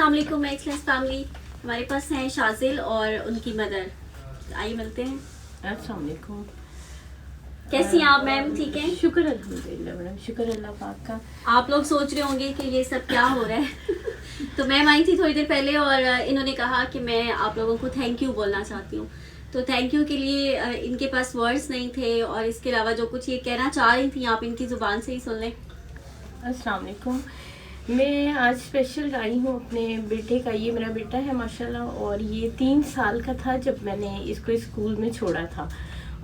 अस्सलाम वालेकुम excellence family. हमारे पास हैं शाजिल और उनकी मदर, आइए मिलते हैं। अस्सलाम वालेकुम। कैसी हैं आप मैम? ठीक हैं? शुक्र अल्हम्दुलिल्लाह मैडम, शुक्र अल्लाह पाक का। आप लोग सोच रहे होंगे कि ये सब क्या हो रहा है तो मैम आई थी थोड़ी देर पहले और इन्होंने कहा कि मैं आप लोगों को थैंक यू बोलना चाहती हूँ। तो थैंक यू के लिए इनके पास वर्ड्स नहीं थे और इसके अलावा जो कुछ ये कहना चाह रही थी आप इनकी ज़ुबान से ही सुन लें। अस्सलाम वालेकुम। मैं आज स्पेशल आई हूँ अपने बेटे का। ये मेरा बेटा है माशाल्लाह, और ये 3 साल का था जब मैंने इसको स्कूल में छोड़ा था।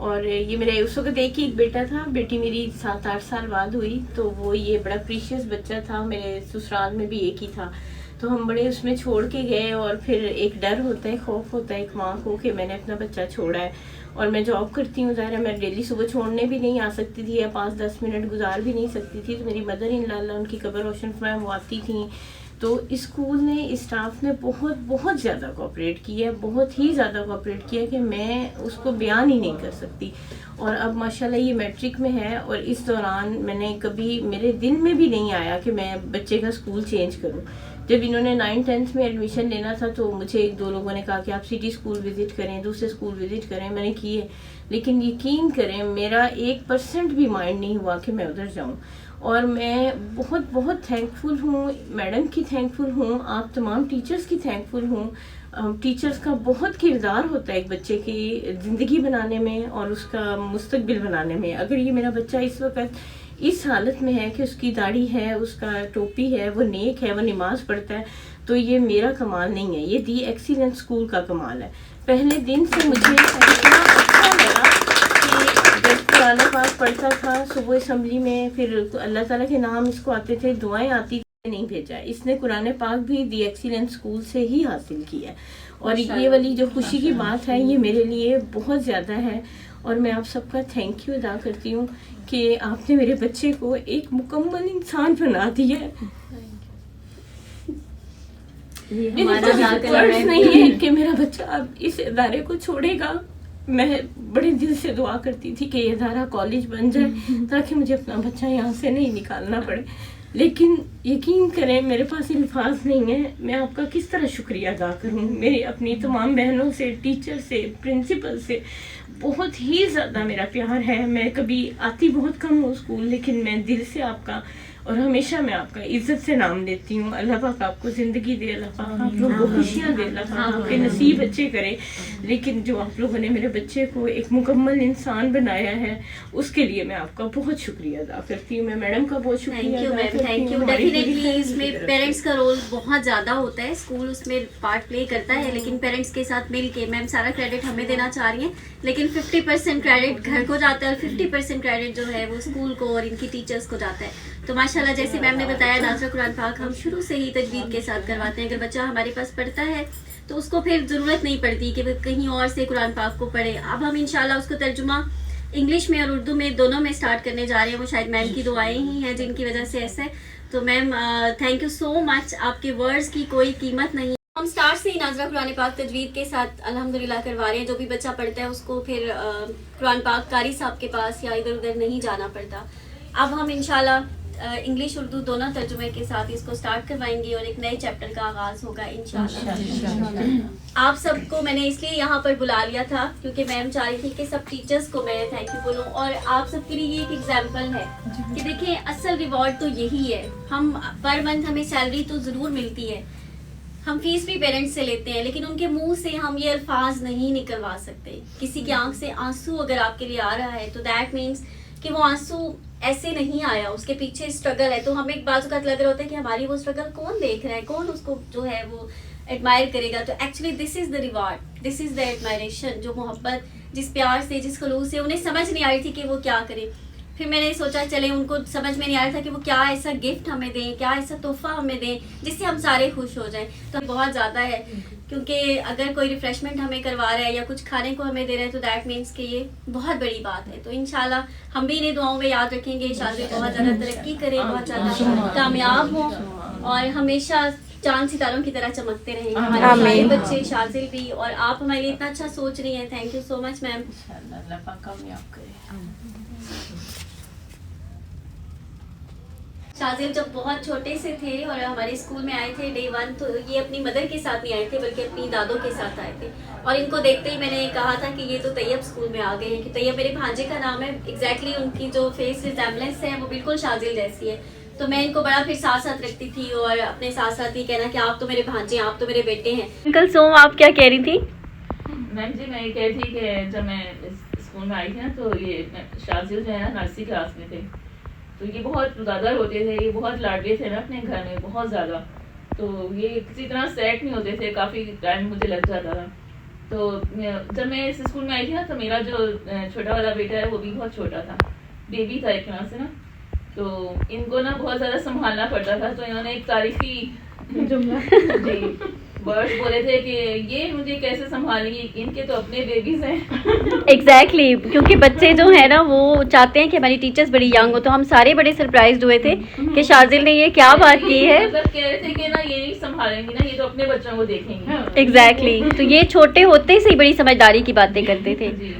और ये मेरे उस वक्त एक ही एक बेटा था, बेटी मेरी 7-8 साल बाद हुई। तो वो ये बड़ा प्रीशियस बच्चा था, मेरे ससुराल में भी एक ही था। तो हम बड़े उसमें छोड़ के गए, और फिर एक डर होता है, खौफ होता है एक माँ को कि मैंने अपना बच्चा छोड़ा है। और मैं जॉब करती हूँ, ज़ाहिर है मैं डेली सुबह छोड़ने भी नहीं आ सकती थी या 5-10 मिनट गुजार भी नहीं सकती थी। तो मेरी मदर इन लॉ उनकी कब्र रोशन फरमाए वो आती थी। तो स्कूल ने, स्टाफ ने बहुत बहुत ज़्यादा कोऑपरेट किया, बहुत ही ज़्यादा कोऑपरेट किया कि मैं उसको बयान ही नहीं कर सकती। और अब माशाल्लाह ये मैट्रिक में है, और इस दौरान मैंने कभी, मेरे दिल में भी नहीं आया कि मैं बच्चे का स्कूल चेंज करूं। जब इन्होंने 9th-10th में एडमिशन लेना था तो मुझे 1-2 लोगों ने कहा कि आप सिटी स्कूल विज़िट करें, दूसरे स्कूल विज़िट करें। मैंने किए, लेकिन यकीन करें मेरा 1% भी माइंड नहीं हुआ कि मैं उधर जाऊं। और मैं बहुत बहुत थैंकफुल हूँ, मैडम की थैंकफुल हूँ, आप तमाम टीचर्स की थैंकफुल हूँ। टीचर्स का बहुत किरदार होता है एक बच्चे की ज़िंदगी बनाने में और उसका मुस्तकबिल बनाने में। अगर ये मेरा बच्चा इस वक्त इस हालत में है कि उसकी दाढ़ी है, उसका टोपी है, वो नेक है, वो नमाज पढ़ता है, तो ये मेरा कमाल नहीं है, ये दी एक्सीलेंस स्कूल का कमाल है। पहले दिन से मुझे इतना अच्छा लगा कि जब कुरान पाक पढ़ता था सुबह असम्बली में, फिर अल्लाह ताला के नाम इसको आते थे, दुआएं आती थी, नहीं भेजा है इसने। कुरान पाक भी दी एक्सीलेंस स्कूल से ही हासिल किया है। और ये वाली जो खुशी की बात है ये मेरे लिए बहुत ज़्यादा है। और मैं आप सबका थैंक यू अदा करती हूँ कि आपने मेरे बच्चे को एक मुकम्मल इंसान बना दिया है। वर्ड्स नहीं है कि मेरा बच्चा अब इस इदारे को छोड़ेगा। मैं बड़े दिल से दुआ करती थी कि ये इदारा कॉलेज बन जाए ताकि मुझे अपना बच्चा यहाँ से नहीं निकालना पड़े, लेकिन यकीन करें मेरे पास अल्फाज नहीं है। मैं आपका किस तरह शुक्रिया अदा करूँ। मेरी अपनी तमाम बहनों से, टीचर से, प्रिंसिपल से बहुत ही ज़्यादा मेरा प्यार है। मैं कभी आती बहुत कम हूँ स्कूल, लेकिन मैं दिल से आपका, और हमेशा मैं आपका इज्जत से नाम लेती हूँ। अल्लाह पाक आपको ज़िंदगी दे, अल्लाह पाक आप लोगों को खुशियाँ दे, अल्लाह पाक आपके नसीब अच्छे करे। लेकिन जो आप लोगों ने मेरे बच्चे को एक मुकम्मल इंसान बनाया है, उसके लिए मैं आपका बहुत शुक्रिया अदा करती हूँ। मैं मैडम का बहुत शुक्रिया अदा करती हूँ। Thank you. डेफिनेटली इसमें पेरेंट्स का रोल बहुत ज़्यादा होता है, स्कूल उसमें पार्ट प्ले करता है, लेकिन पेरेंट्स के साथ मिल के मैम सारा क्रेडिट हमें देना चाह रही हैं, लेकिन 50% क्रेडिट घर को जाता है और 50% क्रेडिट जो है वो स्कूल को और इनकी टीचर्स को जाता है। तो माशाल्लाह जैसे मैम ने बताया, नाज़रा कुरान पाक हम शुरू से ही तजवीद के साथ करवाते हैं। अगर बच्चा हमारे पास पढ़ता है तो उसको फिर ज़रूरत नहीं पड़ती कि वो कहीं और से कुरान पाक को पढ़े। अब हम इंशाल्लाह उसको तर्जुमा इंग्लिश में और उर्दू में दोनों में स्टार्ट करने जा रहे हैं। वो शायद मैम की दुआएं ही हैं जिनकी वजह से ऐसा है। तो ma'am thank you so much, आपके वर्ड्स की कोई कीमत नहीं। हम स्टार्ट से ही नाज़रा कुरान पाक तजवीद के साथ अल्हम्दुलिल्लाह करवा रहे हैं। जो भी बच्चा पढ़ता है उसको फिर कुरान पाक कारी साहब के पास या इधर उधर नहीं जाना पड़ता। अब हम इंशाल्लाह इंग्लिश उर्दू दोनों तर्जुमे के साथ इसको स्टार्ट करवाएंगे और एक नए चैप्टर का आगाज होगा इंशाल्लाह। आप सबको मैंने इसलिए यहाँ पर बुला लिया था क्योंकि मैम चाह रही थी कि सब टीचर्स को मैं थैंक यू बोलूँ, और आप सबके लिए ये एक एग्जाम्पल है कि देखिए असल रिवॉर्ड तो यही है। हम पर मंथ हमें सैलरी तो ज़रूर मिलती है, हम फीस भी पेरेंट्स से लेते हैं, लेकिन उनके मुंह से हम ये अल्फाज नहीं निकलवा सकते। किसी की आंख से आंसू अगर आपके लिए आ रहा है तो दैट मीन्स कि वो आंसू ऐसे नहीं आया, उसके पीछे स्ट्रगल है। तो हमें एक बात का लग रहा होता है कि हमारी वो स्ट्रगल कौन देख रहा है, कौन उसको जो है वो एडमायर करेगा। तो actually this is the reward, this is the admiration. जो मोहब्बत, जिस प्यार से, जिस खलूस से, उन्हें समझ नहीं आ रही थी कि वो क्या करें। फिर मैंने सोचा चले, उनको समझ में नहीं आ रहा था कि वो क्या ऐसा गिफ्ट हमें दें, क्या ऐसा तोहफा हमें दें जिससे हम सारे खुश हो जाएं। तो बहुत ज़्यादा है, क्योंकि अगर कोई रिफ्रेशमेंट हमें करवा रहा है या कुछ खाने को हमें दे रहा है तो दैट मीन्स कि ये बहुत बड़ी बात है। तो इंशाल्लाह हम भी इन्हें दुआओं में याद रखेंगे। शादी बहुत ज़्यादा तरक्की करे, बहुत ज़्यादा कामयाब हो और हमेशा चांद सितारों की तरह चमकते रहेंगे हमारे बच्चे, शाजिल भी। और आप हमारे लिए इतना अच्छा सोच रही हैं, thank you so much ma'am. Allah पाक कामयाब करे। शाजिल जब बहुत छोटे से थे और हमारे स्कूल में आए थे डे 1, तो ये अपनी मदर के साथ नहीं आए थे बल्कि अपनी दादों के साथ आए थे। और इनको देखते ही मैंने कहा था कि ये तो तैयब स्कूल में आ गए हैं, कि तैयब मेरे भांजे का नाम है। एग्जैक्टली उनकी जो फेस रिजेम्बलेंस है वो बिल्कुल शाजिल जैसी है। तो मैं इनको बड़ा फिर साथ साथ रखती थी और अपने साथ साथ ही कहना कि आप तो मेरे भांजे हैं, आप तो मेरे बेटे हैं। अंकल सोम, आप क्या कह रही थी? मैम जी, मैं ये कह रही थी कि जब मैं इस स्कूल में आई थी ना, तो ये शाजिल जो है ना नर्सरी क्लास में थे, तो ये बहुत ज़्यादा रोते थे, ये बहुत लाडले थे ना अपने घर में, बहुत ज़्यादा। तो ये किसी तरह सेट नहीं होते थे, काफ़ी टाइम मुझे लग जाता था। तो जब मैं इस स्कूल में आई थी ना, तो मेरा जो छोटा वाला बेटा है वो भी बहुत छोटा था, बेबी था एक तरह से ना। तो इनको ना बहुत ज़्यादा संभालना पड़ता था। तो इन्होंने एक तारीखी जी वर्ड्स बोले थे कि ये मुझे कैसे संभालेंगी, इनके तो अपने बेबीज हैं। एग्जैक्टली क्योंकि बच्चे जो है ना वो चाहते हैं कि हमारी टीचर्स बड़ी यंग हो। तो हम सारे बड़े सरप्राइज्ड हुए थे कि शाजिल ने ये क्या बात की है। मतलब कह रहे थे कि ना ये नहीं संभालेंगी ना, ये तो अपने बच्चों को देखेंगे। एग्जैक्टली तो ये छोटे होते से ही बड़ी समझदारी की बातें करते थे। जी।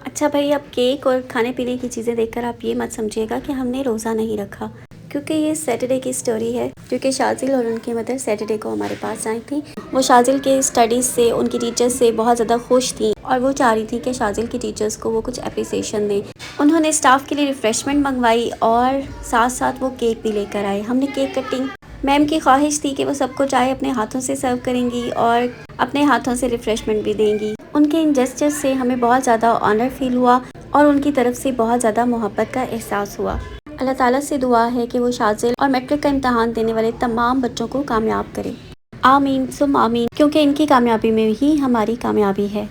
अच्छा भाई, अब केक और खाने पीने की चीज़ें देखकर आप ये मत समझिएगा कि हमने रोज़ा नहीं रखा, क्योंकि ये सैटरडे की स्टोरी है। क्योंकि शाजिल और उनकी मदर सैटरडे को हमारे पास आई थी। वो शाजिल के स्टडीज़ से, उनकी टीचर्स से बहुत ज़्यादा खुश थी और वो चाह रही थी कि शाजिल की टीचर्स को वो कुछ अप्रिसिएशन दें। उन्होंने स्टाफ के लिए रिफ़्रेशमेंट मंगवाई और साथ साथ वो केक भी लेकर आए। हमने केक कटिंग, मैम की ख्वाहिश थी कि वो सबको चाय अपने हाथों से सर्व करेंगी और अपने हाथों से रिफ़्रेशमेंट भी देंगी। उनके इन जेस्चर्स से हमें बहुत ज़्यादा ऑनर फील हुआ और उनकी तरफ से बहुत ज़्यादा मोहब्बत का एहसास हुआ। अल्लाह ताला से दुआ है कि वो शाजिल और मैट्रिक का इम्तहान देने वाले तमाम बच्चों को कामयाब करे। आमीन सुम आमीन, क्योंकि इनकी कामयाबी में ही हमारी कामयाबी है।